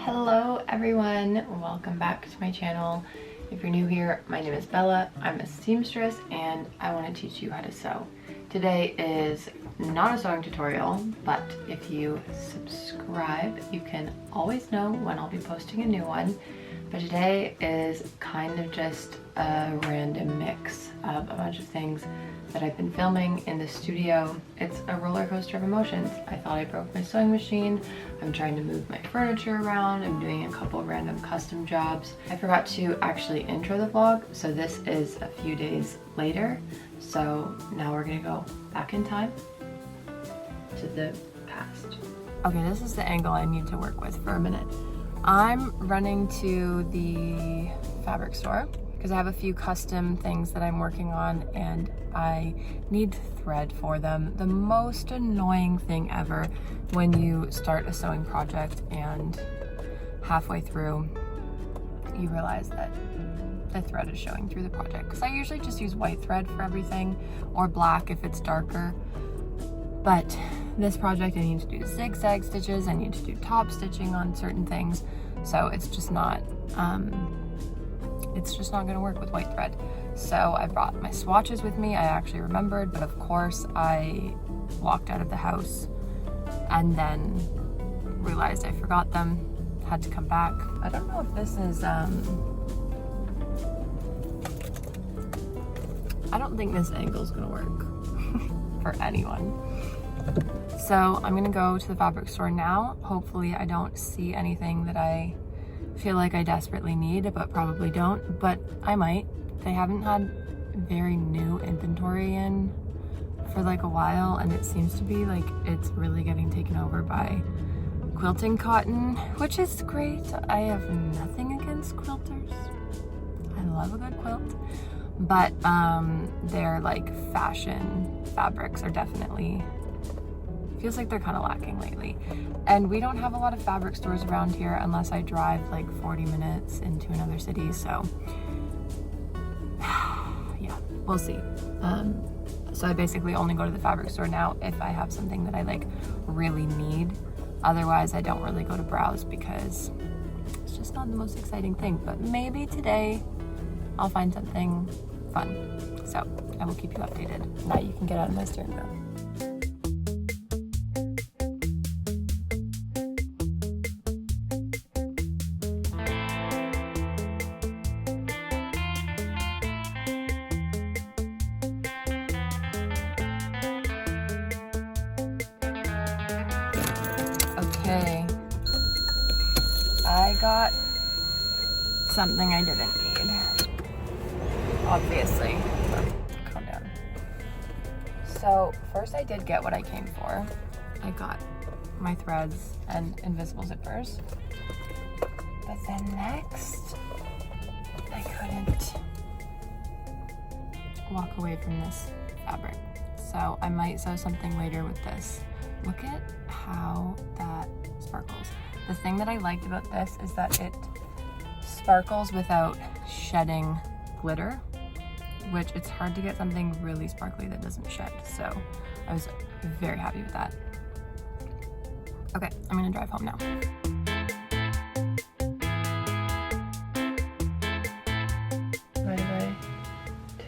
Hello everyone, welcome back to my channel. If you're new here, my name is Bella. I'm a seamstress and I want to teach you how to sew. Today is not a sewing tutorial, but if you subscribe, you can always know when I'll be posting a new one. But today is kind of just a random mix of a bunch of things that I've been filming in the studio. It's a roller coaster of emotions. I thought I broke my sewing machine. I'm trying to move my furniture around. I'm doing a couple random custom jobs. I forgot to actually intro the vlog, so this is a few days later. So now we're gonna go back in time to the past. Okay, this is the angle I need to work with for a minute. I'm running to the fabric store because I have a few custom things that I'm working on and I need thread for them. The most annoying thing ever when you start a sewing project and halfway through you realize that the thread is showing through the project. Because I usually just use white thread for everything or black if it's darker. But this project I need to do zigzag stitches, I need to do top stitching on certain things. So it's just not gonna work with white thread. So I brought my swatches with me. I actually remembered, but of course I walked out of the house and then realized I forgot them, had to come back. I don't know if this is, I don't think this angle is gonna work for anyone. So I'm gonna go to the fabric store now. Hopefully I don't see anything that I feel like I desperately need, but probably don't, but I might. They haven't had very new inventory in for like a while, and it seems to be like it's really getting taken over by quilting cotton, which is great. I have nothing against quilters. I love a good quilt, but their like fashion fabrics are definitely, feels like they're kind of lacking lately. And we don't have a lot of fabric stores around here unless I drive like 40 minutes into another city, so yeah, we'll see. So I basically only go to the fabric store now if I have something that I like really need. Otherwise I don't really go to browse because it's just not the most exciting thing. But maybe today I'll find something fun. So I will keep you updated. Now you can get out of my steering wheel. Okay, I got something I didn't need, obviously. Calm down. So first I did get what I came for. I got my threads and invisible zippers. But then next, I couldn't walk away from this fabric. So I might sew something later with this. Look at how that sparkles. The thing that I liked about this is that it sparkles without shedding glitter, which it's hard to get something really sparkly that doesn't shed. So I was very happy with that. Okay, I'm gonna drive home now. Divided by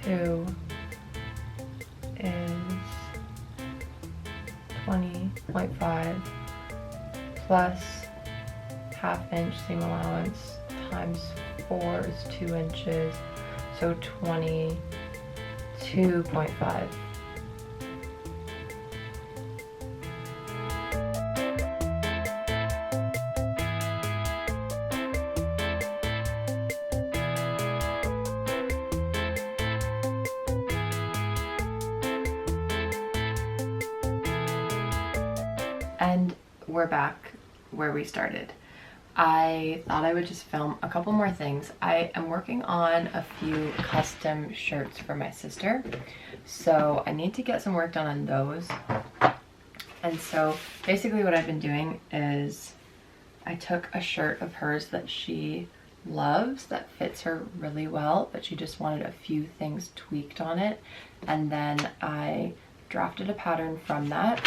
2 is 20.5 plus ½ inch seam allowance times 4 is 2 inches, so 22.5. And we're back where we started. I thought I would just film a couple more things. I am working on a few custom shirts for my sister, so I need to get some work done on those. And so basically what I've been doing is I took a shirt of hers that she loves, that fits her really well, but she just wanted a few things tweaked on it, and then I drafted a pattern from that.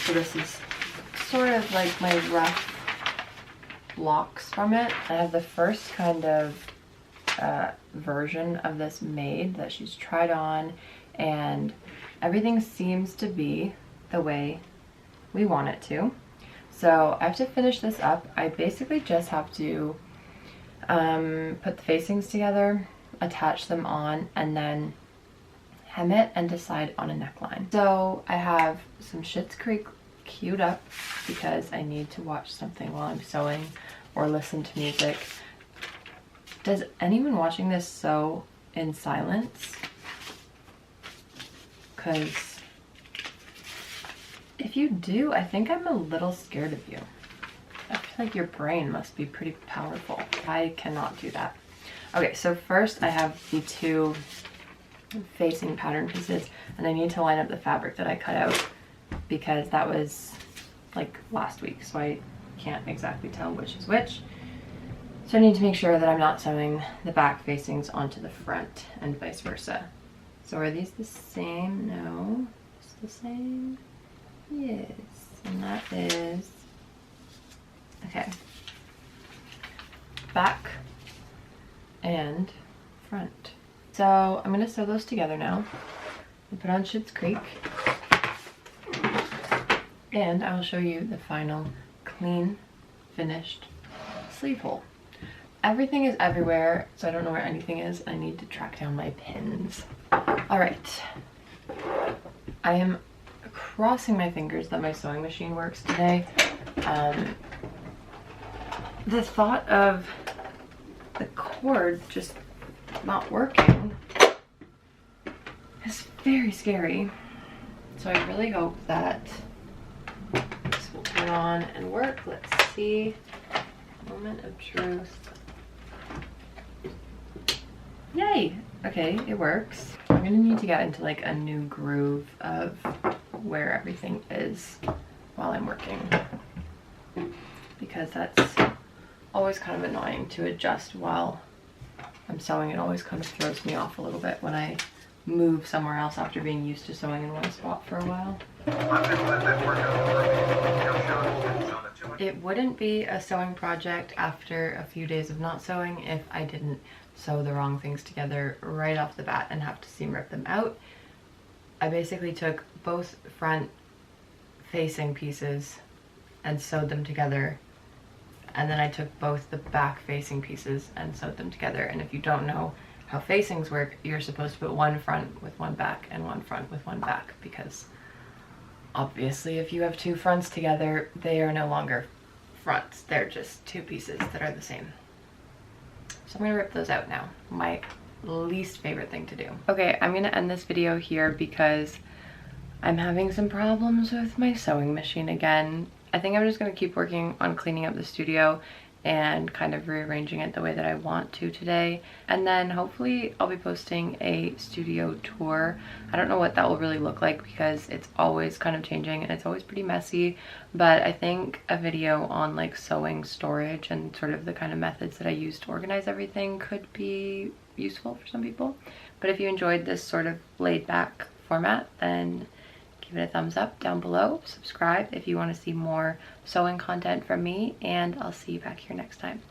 So this is sort of like my rough blocks from it. I have the first kind of version of this made that she's tried on, and everything seems to be the way we want it to. So I have to finish this up. I basically just have to put the facings together, attach them on, and then hem it and decide on a neckline. So I have some Schitt's Creek queued up because I need to watch something while I'm sewing or listen to music. Does anyone watching this sew in silence? Because if you do, I think I'm a little scared of you. I feel like your brain must be pretty powerful. I cannot do that. Okay, so first I have the two facing pattern pieces, and I need to line up the fabric that I cut out because that was like last week, so I can't exactly tell which is which. So I need to make sure that I'm not sewing the back facings onto the front and vice versa. So are these the same? No. It's the same? Yes. And that is, okay, back and front. So I'm gonna sew those together now and put on Schitt's Creek, and I will show you the final clean finished sleeve hole. Everything is everywhere, so I don't know where anything is. I need to track down my pins. All right, I am crossing my fingers that my sewing machine works today. The thought of the cord just not working is very scary. So I really hope that this will turn on and work. Let's see. Moment of truth. Yay! Okay, it works. I'm gonna need to get into like a new groove of where everything is while I'm working, because that's always kind of annoying to adjust while I'm sewing. It always kind of throws me off a little bit when I move somewhere else after being used to sewing in one spot for a while. It wouldn't be a sewing project after a few days of not sewing if I didn't sew the wrong things together right off the bat and have to seam rip them out. I basically took both front facing pieces and sewed them together, and then I took both the back facing pieces and sewed them together. And if you don't know how facings work, you're supposed to put one front with one back and one front with one back, because obviously if you have two fronts together, they are no longer fronts, they're just two pieces that are the same. So I'm gonna rip those out now. My least favorite thing to do. Okay, I'm gonna end this video here because I'm having some problems with my sewing machine again. I think I'm just gonna keep working on cleaning up the studio and kind of rearranging it the way that I want to today. And then hopefully I'll be posting a studio tour. I don't know what that will really look like because it's always kind of changing and it's always pretty messy, but I think a video on like sewing storage and sort of the kind of methods that I use to organize everything could be useful for some people. But if you enjoyed this sort of laid back format, then give it a thumbs up down below. Subscribe if you want to see more sewing content from me, and I'll see you back here next time.